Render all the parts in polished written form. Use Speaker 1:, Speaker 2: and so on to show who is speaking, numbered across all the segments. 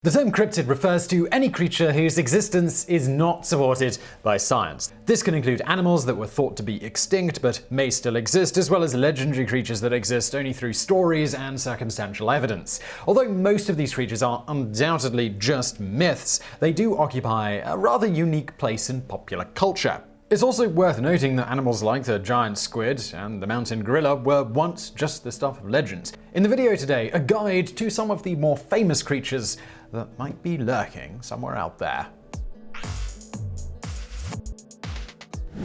Speaker 1: The term cryptid refers to any creature whose existence is not supported by science. This can include animals that were thought to be extinct but may still exist, as well as legendary creatures that exist only through stories and circumstantial evidence. Although most of these creatures are undoubtedly just myths, they do occupy a rather unique place in popular culture. It's also worth noting that animals like the giant squid and the mountain gorilla were once just the stuff of legend. In the video today, a guide to some of the more famous creatures that might be lurking somewhere out there.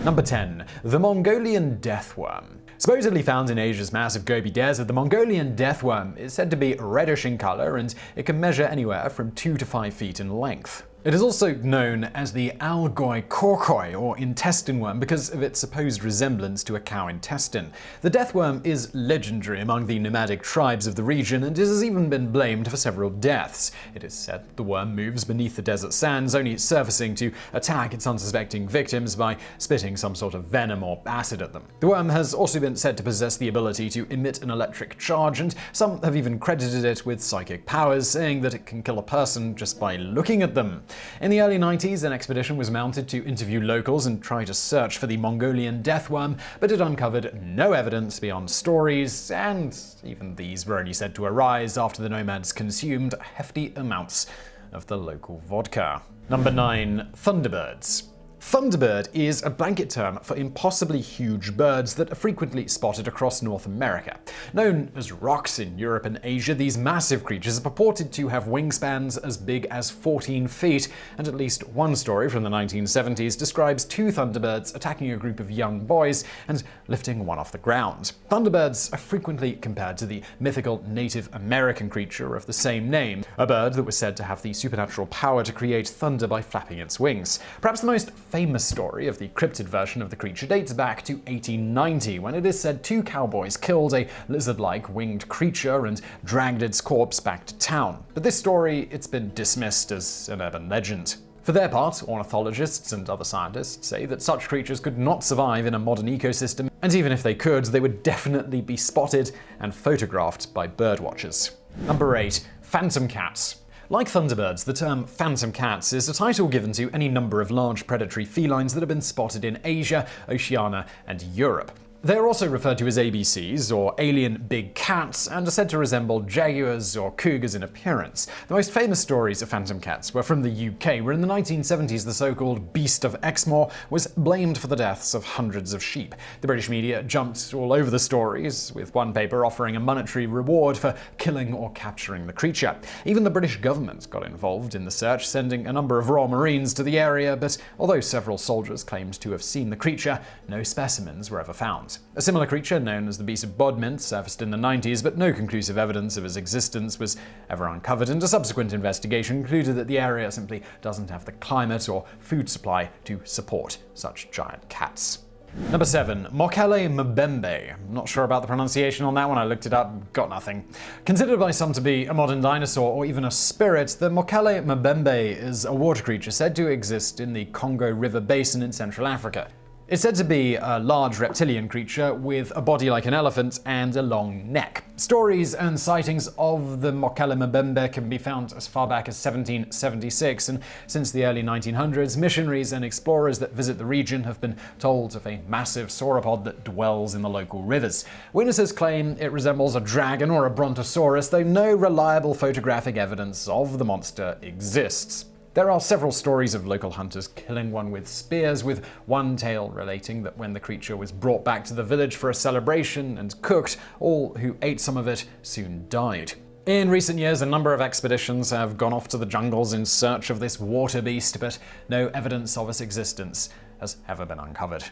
Speaker 1: Number 10. The Mongolian Deathworm. Supposedly found in Asia's massive Gobi Desert, the Mongolian Deathworm is said to be reddish in color, and it can measure anywhere from 2 to 5 feet in length. It is also known as the Algoi Korkoi, or intestine worm, because of its supposed resemblance to a cow intestine. The deathworm is legendary among the nomadic tribes of the region, and it has even been blamed for several deaths. It is said the worm moves beneath the desert sands, only surfacing to attack its unsuspecting victims by spitting some sort of venom or acid at them. The worm has also been said to possess the ability to emit an electric charge, and some have even credited it with psychic powers, saying that it can kill a person just by looking at them. In the early 90s, an expedition was mounted to interview locals and try to search for the Mongolian deathworm, but it uncovered no evidence beyond stories, and even these were only said to arise after the nomads consumed hefty amounts of the local vodka. Number 9. Thunderbirds. Thunderbird is a blanket term for impossibly huge birds that are frequently spotted across North America. Known as rocs in Europe and Asia, these massive creatures are purported to have wingspans as big as 14 feet, and at least one story from the 1970s describes 2 thunderbirds attacking a group of young boys and lifting one off the ground. Thunderbirds are frequently compared to the mythical Native American creature of the same name, a bird that was said to have the supernatural power to create thunder by flapping its wings. Perhaps the most famous story of the cryptid version of the creature dates back to 1890, when it is said 2 cowboys killed a lizard-like winged creature and dragged its corpse back to town. But this story, it's been dismissed as an urban legend. For their part, ornithologists and other scientists say that such creatures could not survive in a modern ecosystem, and even if they could, they would definitely be spotted and photographed by birdwatchers. Number 8. Phantom cats. Like Thunderbirds, the term phantom cats is a title given to any number of large predatory felines that have been spotted in Asia, Oceania, and Europe. They are also referred to as ABCs, or alien big cats, and are said to resemble jaguars or cougars in appearance. The most famous stories of phantom cats were from the UK, where in the 1970s the so-called Beast of Exmoor was blamed for the deaths of hundreds of sheep. The British media jumped all over the stories, with one paper offering a monetary reward for killing or capturing the creature. Even the British government got involved in the search, sending a number of Royal Marines to the area, but although several soldiers claimed to have seen the creature, no specimens were ever found. A similar creature, known as the Beast of Bodmin, surfaced in the 90s, but no conclusive evidence of its existence was ever uncovered, and a subsequent investigation concluded that the area simply doesn't have the climate or food supply to support such giant cats. Number 7. Mokele-Mbembe. I'm not sure about the pronunciation on that one, I looked it up, got nothing. Considered by some to be a modern dinosaur or even a spirit, the Mokele-Mbembe is a water creature said to exist in the Congo River Basin in Central Africa. It's said to be a large reptilian creature with a body like an elephant and a long neck. Stories and sightings of the Mokhele-Mbembe can be found as far back as 1776, and since the early 1900s, missionaries and explorers that visit the region have been told of a massive sauropod that dwells in the local rivers. Witnesses claim it resembles a dragon or a brontosaurus, though no reliable photographic evidence of the monster exists. There are several stories of local hunters killing one with spears, with one tale relating that when the creature was brought back to the village for a celebration and cooked, all who ate some of it soon died. In recent years, a number of expeditions have gone off to the jungles in search of this water beast, but no evidence of its existence has ever been uncovered.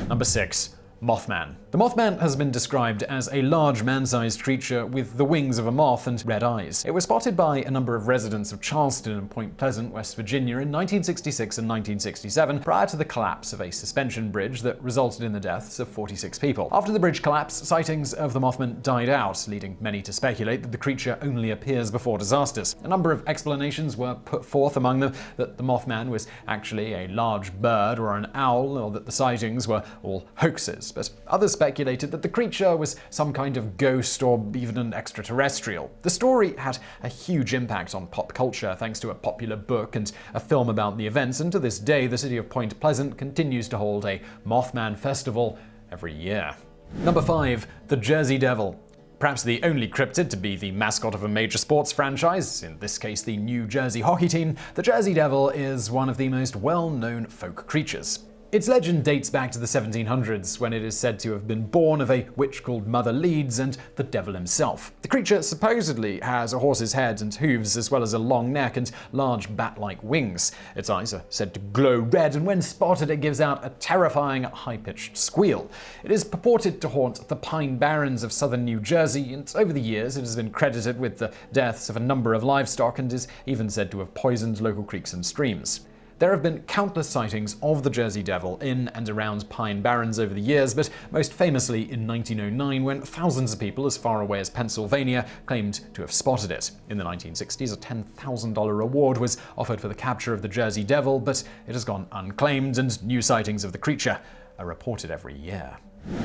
Speaker 1: Number 6. Mothman. The Mothman has been described as a large man-sized creature with the wings of a moth and red eyes. It was spotted by a number of residents of Charleston and Point Pleasant, West Virginia in 1966 and 1967, prior to the collapse of a suspension bridge that resulted in the deaths of 46 people. After the bridge collapse, sightings of the Mothman died out, leading many to speculate that the creature only appears before disasters. A number of explanations were put forth, among them that the Mothman was actually a large bird or an owl, or that the sightings were all hoaxes. but others speculated that the creature was some kind of ghost or even an extraterrestrial. The story had a huge impact on pop culture thanks to a popular book and a film about the events, and to this day the city of Point Pleasant continues to hold a Mothman festival every year. Number 5. The Jersey Devil. Perhaps the only cryptid to be the mascot of a major sports franchise, in this case the New Jersey hockey team, the Jersey Devil is one of the most well-known folk creatures. Its legend dates back to the 1700s, when it is said to have been born of a witch called Mother Leeds and the devil himself. The creature supposedly has a horse's head and hooves, as well as a long neck and large bat-like wings. Its eyes are said to glow red, and when spotted it gives out a terrifying, high-pitched squeal. It is purported to haunt the Pine Barrens of southern New Jersey, and over the years it has been credited with the deaths of a number of livestock and is even said to have poisoned local creeks and streams. There have been countless sightings of the Jersey Devil in and around Pine Barrens over the years, but most famously in 1909, when thousands of people as far away as Pennsylvania claimed to have spotted it. In the 1960s, a $10,000 reward was offered for the capture of the Jersey Devil, but it has gone unclaimed, and new sightings of the creature are reported every year.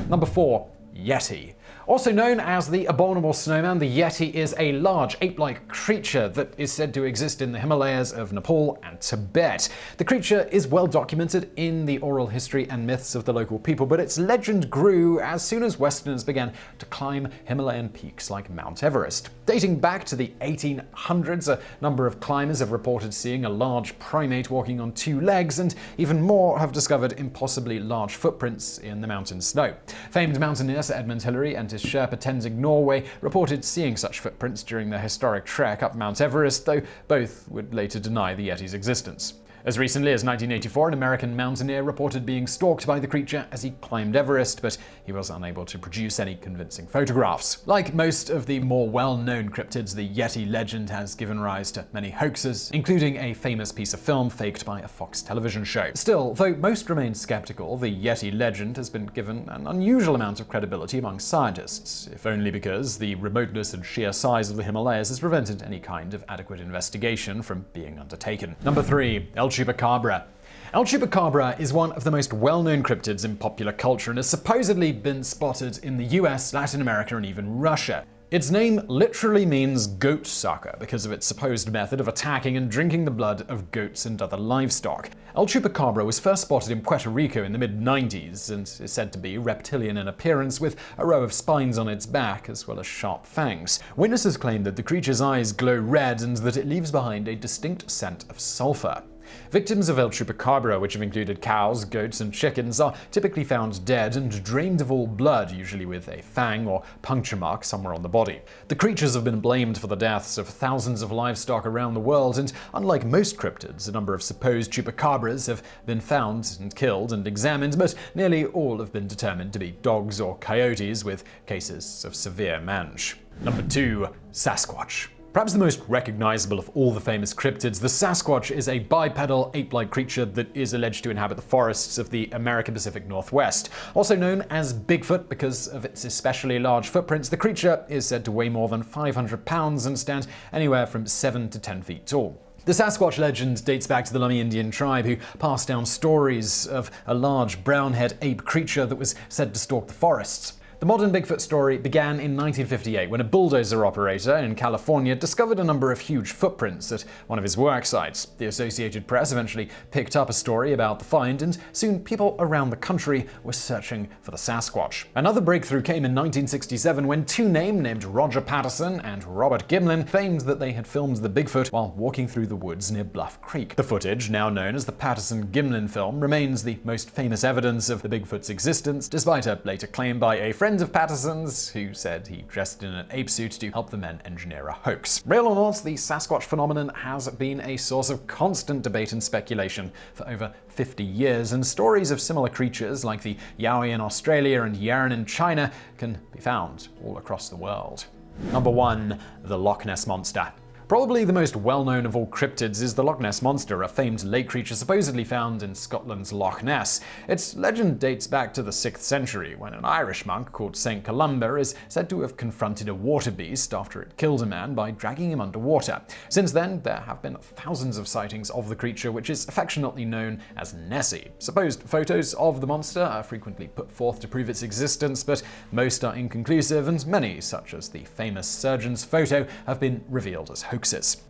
Speaker 1: Number 4. Yeti. Also known as the Abominable Snowman, the Yeti is a large ape-like creature that is said to exist in the Himalayas of Nepal and Tibet. The creature is well documented in the oral history and myths of the local people, but its legend grew as soon as Westerners began to climb Himalayan peaks like Mount Everest. Dating back to the 1800s, a number of climbers have reported seeing a large primate walking on 2 legs, and even more have discovered impossibly large footprints in the mountain snow. Famed mountaineer Sir Edmund Hillary and his Sherpa Tenzing Norway reported seeing such footprints during their historic trek up Mount Everest, though both would later deny the Yeti's existence. As recently as 1984, an American mountaineer reported being stalked by the creature as he climbed Everest, but he was unable to produce any convincing photographs. Like most of the more well-known cryptids, the Yeti legend has given rise to many hoaxes, including a famous piece of film faked by a Fox television show. Still, though most remain skeptical, the Yeti legend has been given an unusual amount of credibility among scientists, if only because the remoteness and sheer size of the Himalayas has prevented any kind of adequate investigation from being undertaken. Number 3. Chupacabra. El Chupacabra is one of the most well-known cryptids in popular culture and has supposedly been spotted in the US, Latin America, and even Russia. Its name literally means goat sucker because of its supposed method of attacking and drinking the blood of goats and other livestock. El Chupacabra was first spotted in Puerto Rico in the mid-90s and is said to be reptilian in appearance, with a row of spines on its back as well as sharp fangs. Witnesses claim that the creature's eyes glow red and that it leaves behind a distinct scent of sulfur. Victims of El Chupacabra, which have included cows, goats, and chickens, are typically found dead and drained of all blood, usually with a fang or puncture mark somewhere on the body. The creatures have been blamed for the deaths of thousands of livestock around the world, and unlike most cryptids, a number of supposed chupacabras have been found and killed and examined, but nearly all have been determined to be dogs or coyotes, with cases of severe mange. Number 2. Sasquatch. Perhaps the most recognizable of all the famous cryptids, the Sasquatch is a bipedal, ape-like creature that is alleged to inhabit the forests of the American Pacific Northwest. Also known as Bigfoot because of its especially large footprints, the creature is said to weigh more than 500 pounds and stand anywhere from 7 to 10 feet tall. The Sasquatch legend dates back to the Lummi Indian tribe, who passed down stories of a large brown-haired ape creature that was said to stalk the forests. The modern Bigfoot story began in 1958 when a bulldozer operator in California discovered a number of huge footprints at one of his work sites. The Associated Press eventually picked up a story about the find, and soon people around the country were searching for the Sasquatch. Another breakthrough came in 1967 when two men named Roger Patterson and Robert Gimlin claimed that they had filmed the Bigfoot while walking through the woods near Bluff Creek. The footage, now known as the Patterson-Gimlin film, remains the most famous evidence of the Bigfoot's existence, despite a later claim by a friend of Patterson's who said he dressed in an ape suit to help the men engineer a hoax. Real or not, the Sasquatch phenomenon has been a source of constant debate and speculation for over 50 years, and stories of similar creatures like the Yowie in Australia and Yaren in China can be found all across the world. Number 1. The Loch Ness Monster. Probably the most well-known of all cryptids is the Loch Ness Monster, a famed lake creature supposedly found in Scotland's Loch Ness. Its legend dates back to the 6th century, when an Irish monk called St. Columba is said to have confronted a water beast after it killed a man by dragging him underwater. Since then, there have been thousands of sightings of the creature, which is affectionately known as Nessie. Supposed photos of the monster are frequently put forth to prove its existence, but most are inconclusive, and many, such as the famous surgeon's photo, have been revealed as hoaxes.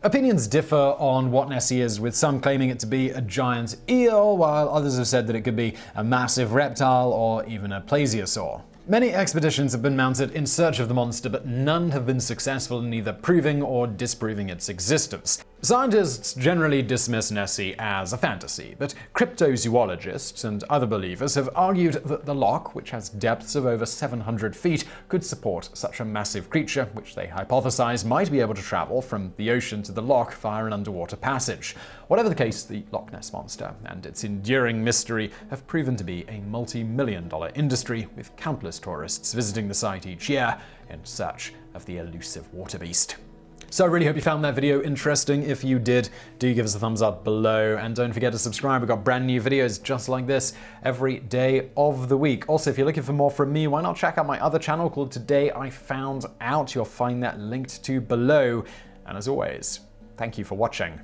Speaker 1: Opinions differ on what Nessie is, with some claiming it to be a giant eel, while others have said that it could be a massive reptile or even a plesiosaur. Many expeditions have been mounted in search of the monster, but none have been successful in either proving or disproving its existence. Scientists generally dismiss Nessie as a fantasy, but cryptozoologists and other believers have argued that the Loch, which has depths of over 700 feet, could support such a massive creature, which they hypothesize might be able to travel from the ocean to the Loch via an underwater passage. Whatever the case, the Loch Ness Monster and its enduring mystery have proven to be a multi-million-dollar industry, with countless tourists visiting the site each year in search of the elusive water beast. So I really hope you found that video interesting. If you did, do give us a thumbs up below, and don't forget to subscribe. We've got brand new videos just like this every day of the week. Also, if you're looking for more from me, why not check out my other channel called Today I Found Out. You'll find that linked to below. And as always, thank you for watching.